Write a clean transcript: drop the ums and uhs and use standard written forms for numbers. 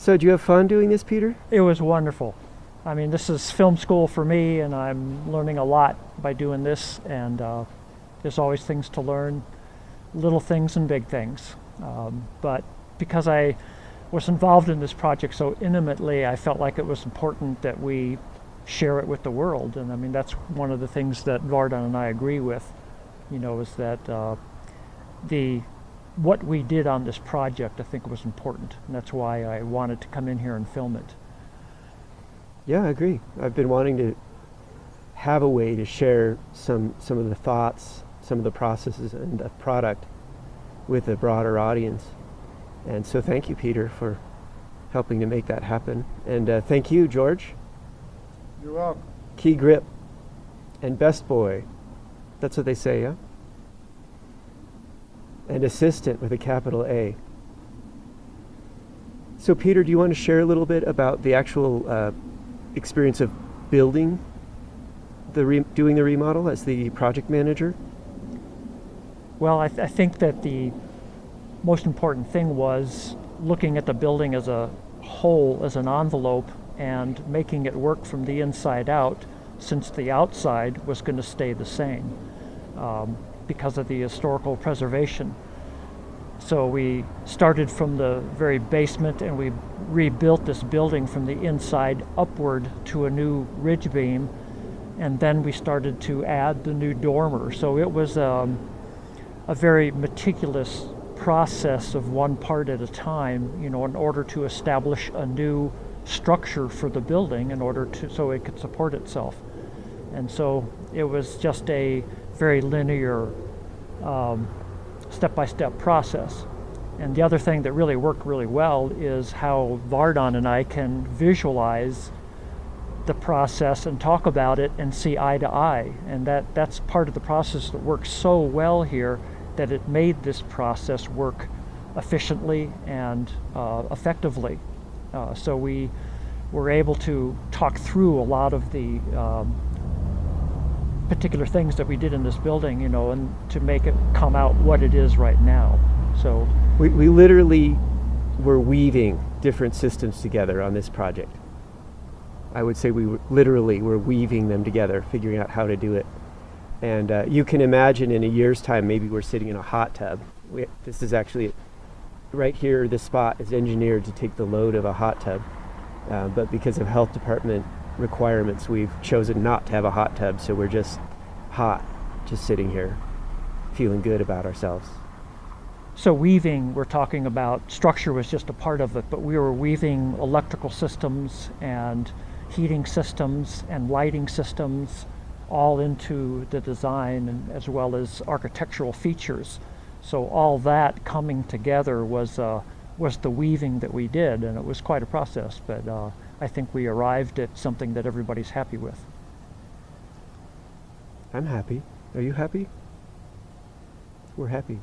So, do you have fun doing this, Peter? It was wonderful. I mean, this is film school for me, and I'm learning a lot by doing this, and there's always things to learn, little things and big things. But because I was involved in this project so intimately, I felt like it was important that we share it with the world. And I mean, that's one of the things that Vardan and I agree with, is that what we did on this project, I think, was important. And that's why I wanted to come in here and film it. Yeah, I agree. I've been wanting to have a way to share some of the thoughts, some of the processes and the product with a broader audience. And so thank you, Peter, for helping to make that happen. And thank you, George. You're welcome. Key grip and best boy. That's what they say, yeah? And assistant with a capital A. So Peter, do you want to share a little bit about the actual experience of building, doing the remodel as the project manager? Well, I think that the most important thing was looking at the building as a whole, as an envelope, and making it work from the inside out, since the outside was going to stay the same because of the historical preservation. So we started from the very basement, and we rebuilt this building from the inside upward to a new ridge beam, and then we started to add the new dormer. So it was a very meticulous process of one part at a time, in order to establish a new structure for the building so it could support itself. And so it was just a very linear step-by-step process. And the other thing that really worked really well is how Vardan and I can visualize the process and talk about it and see eye to eye. And that's part of the process that works so well here, that it made this process work efficiently and effectively. So we were able to talk through a lot of the particular things that we did in this building, and to make it come out what it is right now. So we literally were weaving different systems together on this project. I would say we literally were weaving them together, figuring out how to do it. And you can imagine in a year's time, maybe we're sitting in a hot tub. This is actually, right here, this spot is engineered to take the load of a hot tub. But because of health department requirements, we've chosen not to have a hot tub. So we're just hot, just sitting here, feeling good about ourselves. So weaving, we're talking about, structure was just a part of it, but we were weaving electrical systems and heating systems and lighting systems all into the design, and as well as architectural features. So all that coming together was the weaving that we did, and it was quite a process, but I think we arrived at something that everybody's happy with. I'm happy. Are you happy? We're happy.